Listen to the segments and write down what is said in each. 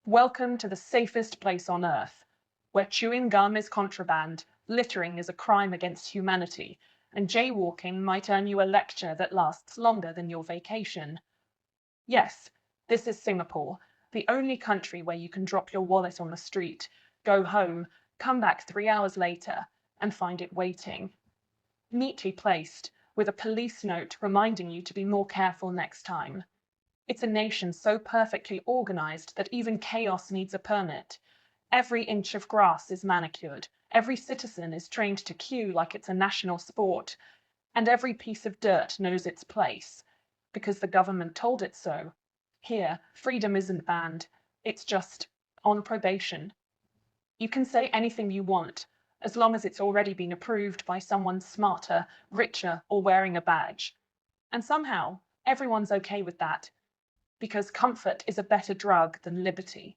Welcome to the safest place on earth, where chewing gum is contraband, littering is a crime against humanity, and jaywalking might earn you a lecture that lasts longer than your vacation. Yes, this is Singapore, the only country where you can drop your wallet on the street, go home, come back 3 hours later, and find it waiting. Neatly placed, with a police note reminding you to be more careful next time. It's a nation so perfectly organized that even chaos needs a permit. Every inch of grass is manicured, every citizen is trained to queue like it's a national sport, and every piece of dirt knows its place, because the government told it so. Here, freedom isn't banned, it's just on probation. You can say anything you want, as long as it's already been approved by someone smarter, richer, or wearing a badge. And somehow, everyone's okay with that, because comfort is a better drug than liberty.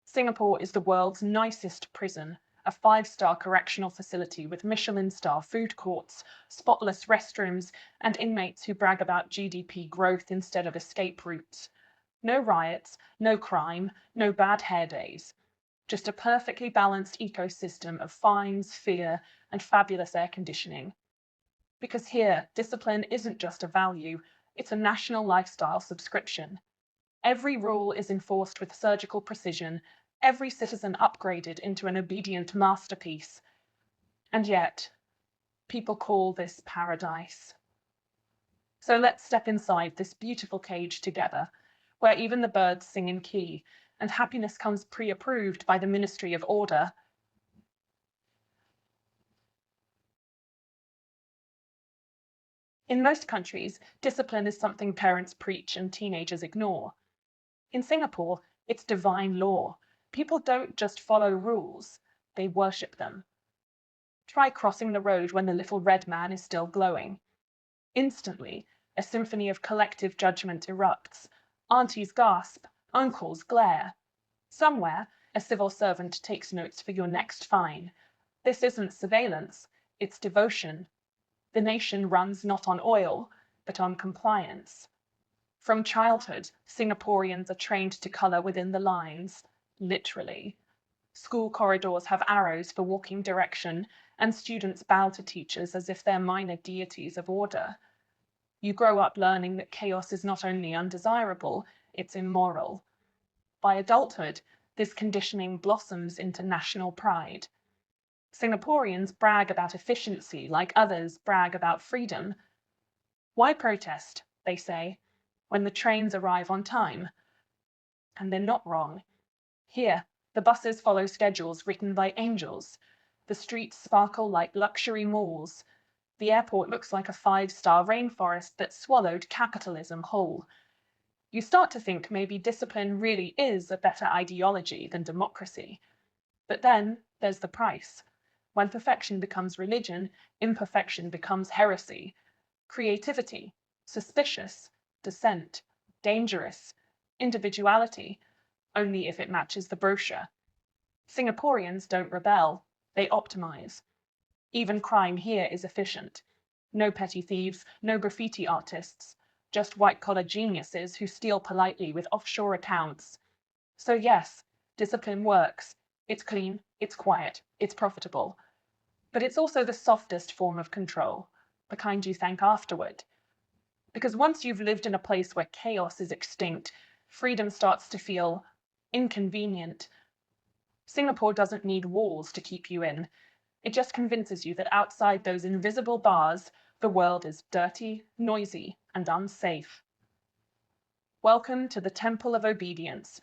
Singapore is the world's nicest prison, a 5-star correctional facility with Michelin-star food courts, spotless restrooms, and inmates who brag about GDP growth instead of escape routes. No riots, no crime, no bad hair days. Just a perfectly balanced ecosystem of fines, fear, and fabulous air conditioning. Because here, discipline isn't just a value, it's a national lifestyle subscription. Every rule is enforced with surgical precision, every citizen upgraded into an obedient masterpiece. And yet, people call this paradise. So let's step inside this beautiful cage together, where even the birds sing in key, and happiness comes pre-approved by the Ministry of Order. In most countries, discipline is something parents preach and teenagers ignore. In Singapore, it's divine law. People don't just follow rules, they worship them. Try crossing the road when the little red man is still glowing. Instantly, a symphony of collective judgment erupts. Aunties gasp, uncles glare. Somewhere, a civil servant takes notes for your next fine. This isn't surveillance, it's devotion. The nation runs not on oil, but on compliance. From childhood, Singaporeans are trained to colour within the lines, literally. School corridors have arrows for walking direction, and students bow to teachers as if they're minor deities of order. You grow up learning that chaos is not only undesirable, it's immoral. By adulthood, this conditioning blossoms into national pride. Singaporeans brag about efficiency like others brag about freedom. Why protest, they say, when the trains arrive on time? And they're not wrong. Here, the buses follow schedules written by angels. The streets sparkle like luxury malls. The airport looks like a 5-star rainforest that swallowed capitalism whole. You start to think maybe discipline really is a better ideology than democracy. But then there's the price. When perfection becomes religion, imperfection becomes heresy. Creativity, suspicious, dissent, dangerous, individuality, only if it matches the brochure. Singaporeans don't rebel, they optimize. Even crime here is efficient. No petty thieves, no graffiti artists, just white-collar geniuses who steal politely with offshore accounts. So yes, discipline works. It's clean, it's quiet, it's profitable. But it's also the softest form of control, the kind you thank afterward. Because once you've lived in a place where chaos is extinct, freedom starts to feel inconvenient. Singapore doesn't need walls to keep you in. It just convinces you that outside those invisible bars, the world is dirty, noisy, and unsafe. Welcome to the Temple of Obedience,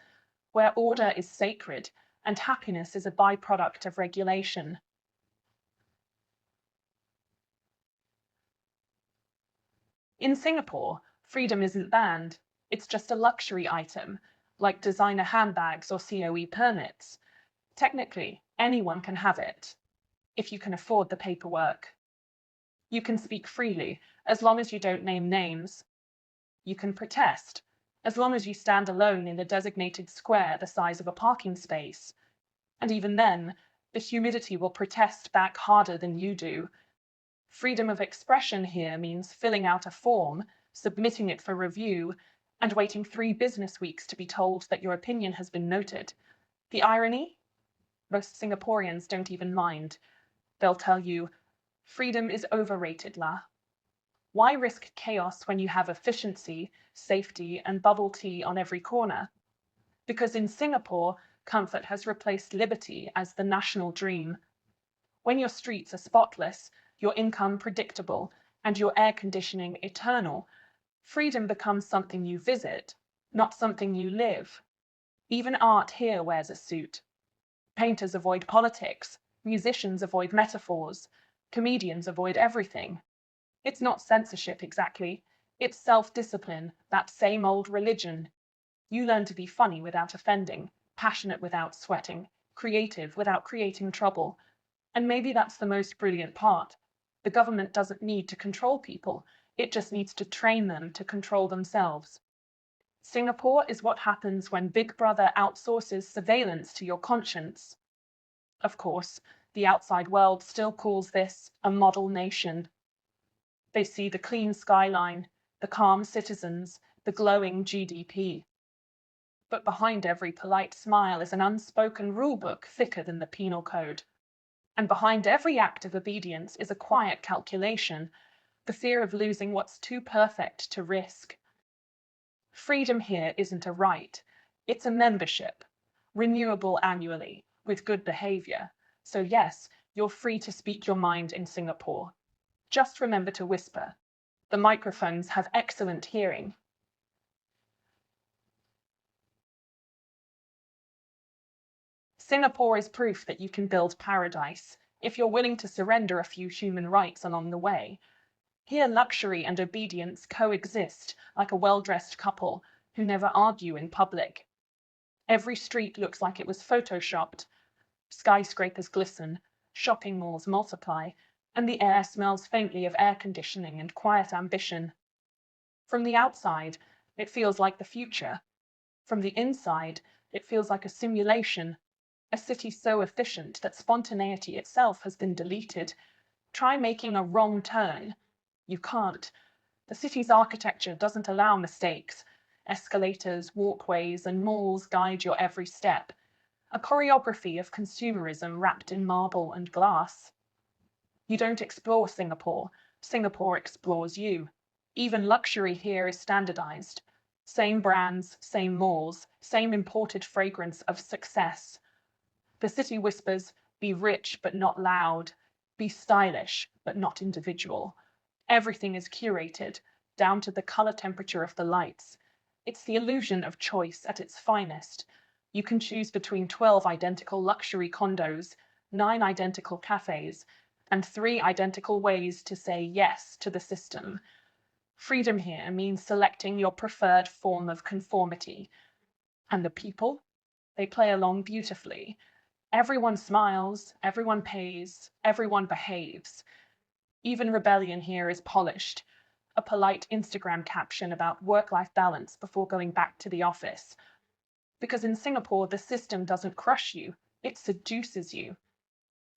where order is sacred and happiness is a byproduct of regulation. In Singapore, freedom isn't banned. It's just a luxury item, like designer handbags or COE permits. Technically, anyone can have it, if you can afford the paperwork. You can speak freely, as long as you don't name names. You can protest, as long as you stand alone in a designated square the size of a parking space. And even then, the humidity will protest back harder than you do. Freedom of expression here means filling out a form, submitting it for review, and waiting 3 business weeks to be told that your opinion has been noted. The irony? Most Singaporeans don't even mind. They'll tell you, freedom is overrated, lah. Why risk chaos when you have efficiency, safety, and bubble tea on every corner? Because in Singapore, comfort has replaced liberty as the national dream. When your streets are spotless, your income predictable, and your air conditioning eternal, freedom becomes something you visit, not something you live. Even art here wears a suit. Painters avoid politics, musicians avoid metaphors, comedians avoid everything. It's not censorship exactly, it's self-discipline, that same old religion. You learn to be funny without offending, passionate without sweating, creative without creating trouble. And maybe that's the most brilliant part. The government doesn't need to control people, it just needs to train them to control themselves. Singapore is what happens when Big Brother outsources surveillance to your conscience. Of course, the outside world still calls this a model nation. They see the clean skyline, the calm citizens, the glowing GDP. But behind every polite smile is an unspoken rulebook thicker than the penal code. And behind every act of obedience is a quiet calculation, the fear of losing what's too perfect to risk. Freedom here isn't a right, it's a membership, renewable annually, with good behaviour. So yes, you're free to speak your mind in Singapore. Just remember to whisper. The microphones have excellent hearing. Singapore is proof that you can build paradise if you're willing to surrender a few human rights along the way. Here luxury and obedience coexist like a well-dressed couple who never argue in public. Every street looks like it was photoshopped. Skyscrapers glisten, shopping malls multiply, and the air smells faintly of air conditioning and quiet ambition. From the outside, it feels like the future. From the inside, it feels like a simulation, a city so efficient that spontaneity itself has been deleted. Try making a wrong turn. You can't. The city's architecture doesn't allow mistakes. Escalators, walkways, and malls guide your every step. A choreography of consumerism wrapped in marble and glass. You don't explore Singapore, Singapore explores you. Even luxury here is standardized. Same brands, same malls, same imported fragrance of success. The city whispers, be rich but not loud, be stylish but not individual. Everything is curated, down to the color temperature of the lights. It's the illusion of choice at its finest. You can choose between 12 identical luxury condos, 9 identical cafes, and 3 identical ways to say yes to the system. Freedom here means selecting your preferred form of conformity. And the people? They play along beautifully. Everyone smiles, everyone pays, everyone behaves. Even rebellion here is polished. A polite Instagram caption about work-life balance before going back to the office. Because in Singapore, the system doesn't crush you, it seduces you.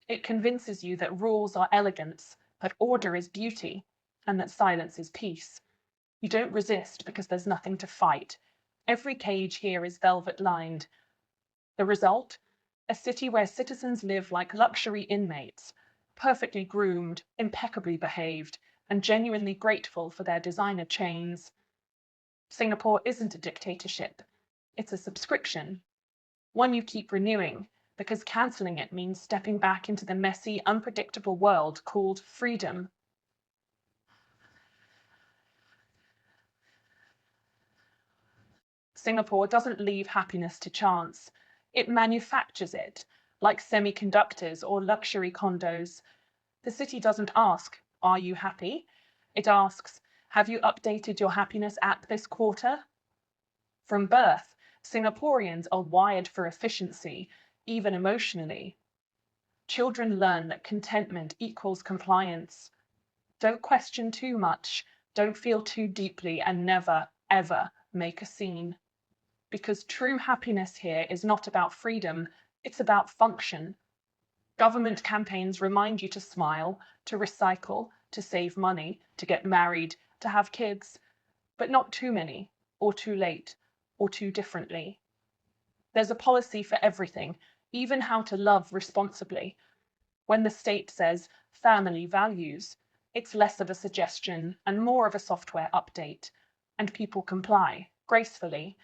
It convinces you that rules are elegance, that order is beauty, and that silence is peace. You don't resist because there's nothing to fight. Every cage here is velvet-lined. The result? A city where citizens live like luxury inmates, perfectly groomed, impeccably behaved, and genuinely grateful for their designer chains. Singapore isn't a dictatorship. It's a subscription. One you keep renewing, because cancelling it means stepping back into the messy, unpredictable world called freedom. Singapore doesn't leave happiness to chance. It manufactures it, like semiconductors or luxury condos. The city doesn't ask, are you happy? It asks, have you updated your happiness app this quarter? From birth, Singaporeans are wired for efficiency, even emotionally. Children learn that contentment equals compliance. Don't question too much, don't feel too deeply, and never, ever make a scene. Because true happiness here is not about freedom, it's about function. Government campaigns remind you to smile, to recycle, to save money, to get married, to have kids, but not too many. or too late, or too differently. There's a policy for everything, even how to love responsibly. When the state says family values, it's less of a suggestion and more of a software update, and people comply gracefully.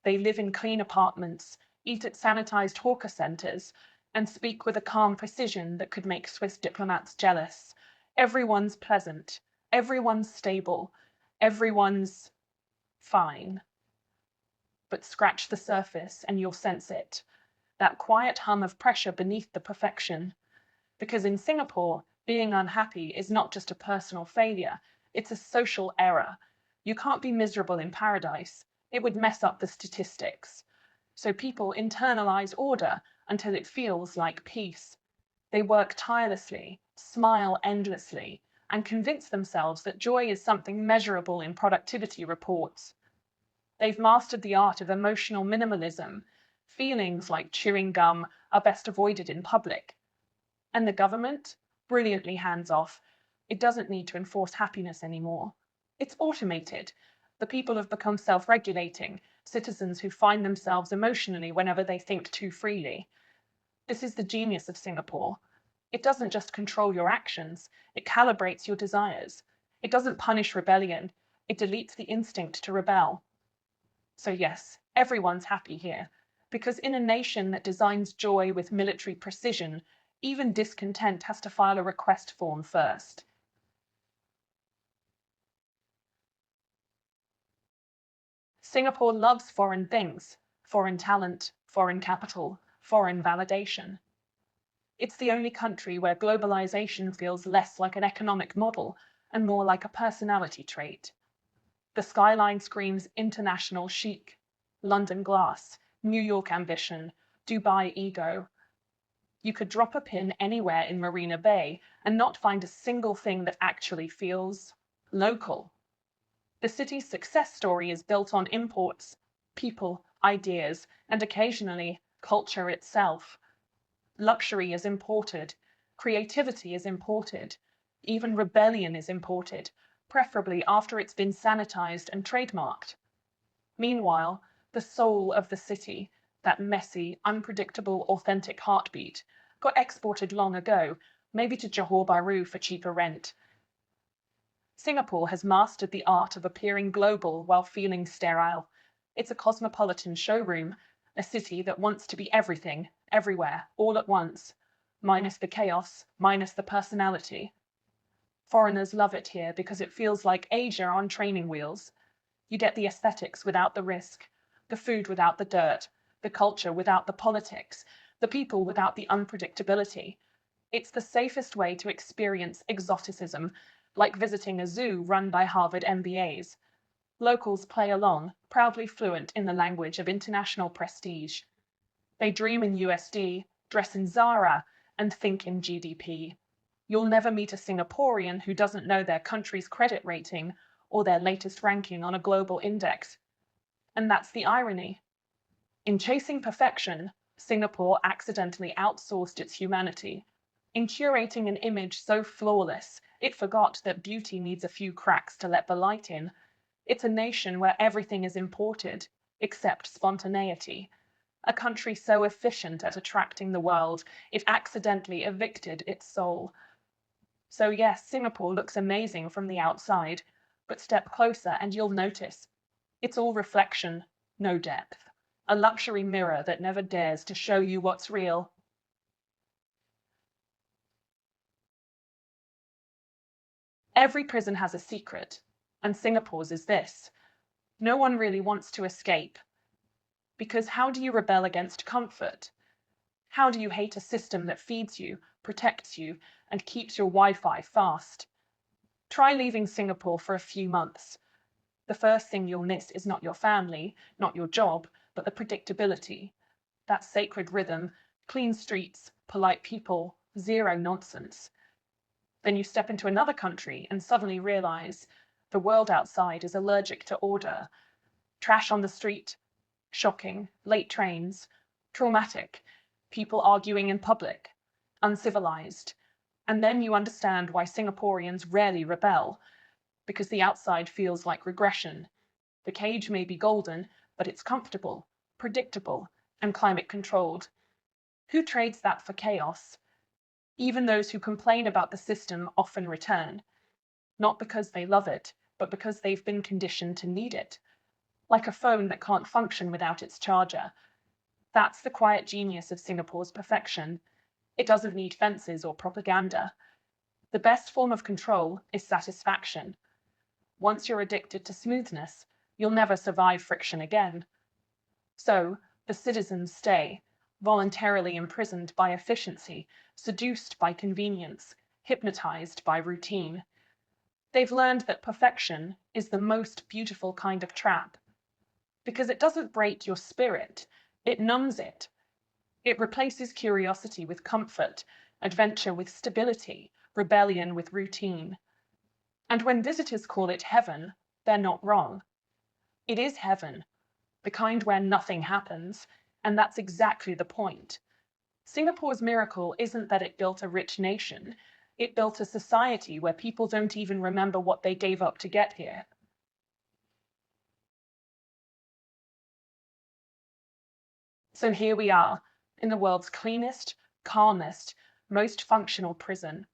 They live in clean apartments, eat at sanitized hawker centers, and speak with a calm precision that could make Swiss diplomats jealous. Everyone's pleasant, everyone's stable, everyone's fine. But scratch the surface and you'll sense it. That quiet hum of pressure beneath the perfection. Because in Singapore, being unhappy is not just a personal failure, it's a social error. You can't be miserable in paradise. It would mess up the statistics. So people internalize order until it feels like peace. They work tirelessly, smile endlessly, and convince themselves that joy is something measurable in productivity reports. They've mastered the art of emotional minimalism. Feelings like chewing gum are best avoided in public. And the government? Brilliantly hands off. It doesn't need to enforce happiness anymore. It's automated. The people have become self-regulating, citizens who find themselves emotionally whenever they think too freely. This is the genius of Singapore. It doesn't just control your actions, it calibrates your desires. It doesn't punish rebellion, it deletes the instinct to rebel. So yes, everyone's happy here, because in a nation that designs joy with military precision, even discontent has to file a request form first. Singapore loves foreign things, foreign talent, foreign capital, foreign validation. It's the only country where globalization feels less like an economic model and more like a personality trait. The skyline screams international chic, London glass, New York ambition, Dubai ego. You could drop a pin anywhere in Marina Bay and not find a single thing that actually feels local. The city's success story is built on imports, people, ideas, and occasionally culture itself. Luxury is imported, creativity is imported, even rebellion is imported, preferably after it's been sanitized and trademarked. Meanwhile, the soul of the city, that messy, unpredictable, authentic heartbeat, got exported long ago, maybe to Johor Bahru for cheaper rent. Singapore has mastered the art of appearing global while feeling sterile. It's a cosmopolitan showroom, a city that wants to be everything, everywhere, all at once, minus the chaos, minus the personality. Foreigners love it here because it feels like Asia on training wheels. You get the aesthetics without the risk, the food without the dirt, the culture without the politics, the people without the unpredictability. It's the safest way to experience exoticism, like visiting a zoo run by Harvard MBAs. Locals play along, proudly fluent in the language of international prestige. They dream in USD, dress in Zara, and think in GDP. You'll never meet a Singaporean who doesn't know their country's credit rating or their latest ranking on a global index. And that's the irony. In chasing perfection, Singapore accidentally outsourced its humanity. In curating an image so flawless, it forgot that beauty needs a few cracks to let the light in. It's a nation where everything is imported, except spontaneity. A country so efficient at attracting the world, it accidentally evicted its soul. So yes, Singapore looks amazing from the outside, but step closer and you'll notice. It's all reflection, no depth. A luxury mirror that never dares to show you what's real. Every prison has a secret, and Singapore's is this. No one really wants to escape. Because how do you rebel against comfort? How do you hate a system that feeds you, protects you, and keeps your Wi-Fi fast? Try leaving Singapore for a few months. The first thing you'll miss is not your family, not your job, but the predictability. That sacred rhythm, clean streets, polite people, zero nonsense. Then you step into another country and suddenly realize the world outside is allergic to order. Trash on the street, shocking, late trains, traumatic, people arguing in public, uncivilized. And then you understand why Singaporeans rarely rebel, because the outside feels like regression. The cage may be golden, but it's comfortable, predictable, and climate controlled. Who trades that for chaos? Even those who complain about the system often return, not because they love it, but because they've been conditioned to need it. Like a phone that can't function without its charger. That's the quiet genius of Singapore's perfection. It doesn't need fences or propaganda. The best form of control is satisfaction. Once you're addicted to smoothness, you'll never survive friction again. So, the citizens stay, voluntarily imprisoned by efficiency, seduced by convenience, hypnotized by routine. They've learned that perfection is the most beautiful kind of trap, because it doesn't break your spirit, it numbs it. It replaces curiosity with comfort, adventure with stability, rebellion with routine. And when visitors call it heaven, they're not wrong. It is heaven, the kind where nothing happens, and that's exactly the point. Singapore's miracle isn't that it built a rich nation, it built a society where people don't even remember what they gave up to get here. So here we are, in the world's cleanest, calmest, most functional prison,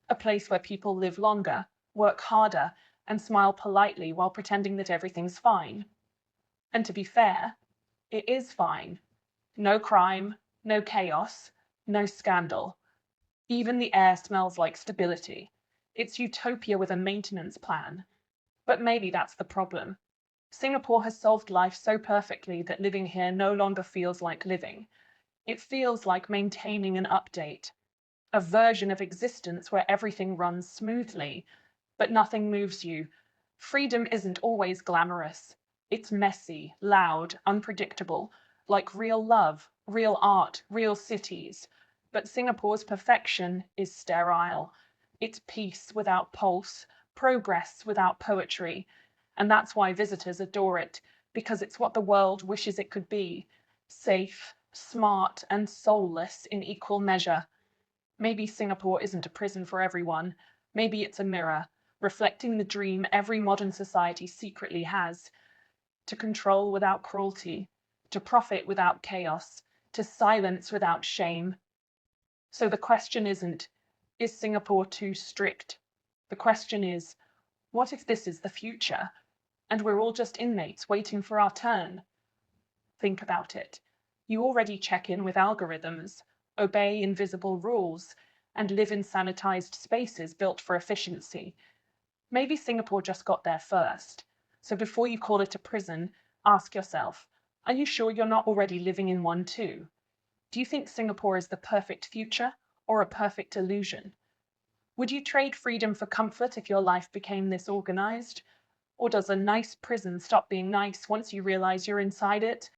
a place where people live longer, work harder, and smile politely while pretending that everything's fine. And to be fair, it is fine. No crime, no chaos, no scandal. Even the air smells like stability. It's utopia with a maintenance plan. But maybe that's the problem. Singapore has solved life so perfectly that living here no longer feels like living. It feels like maintaining an update, a version of existence where everything runs smoothly, but nothing moves you. Freedom isn't always glamorous. It's messy, loud, unpredictable, like real love, real art, real cities. But Singapore's perfection is sterile. It's peace without pulse, progress without poetry. And that's why visitors adore it, because it's what the world wishes it could be. Safe, smart, and soulless in equal measure. Maybe Singapore isn't a prison for everyone. Maybe it's a mirror, reflecting the dream every modern society secretly has: to control without cruelty, to profit without chaos, to silence without shame. So the question isn't, is Singapore too strict? The question is, what if this is the future, and we're all just inmates waiting for our turn? Think about it. You already check in with algorithms, obey invisible rules, and live in sanitized spaces built for efficiency. Maybe Singapore just got there first. So before you call it a prison, ask yourself, are you sure you're not already living in one too? Do you think Singapore is the perfect future or a perfect illusion? Would you trade freedom for comfort if your life became this organized? Or does a nice prison stop being nice once you realize you're inside it?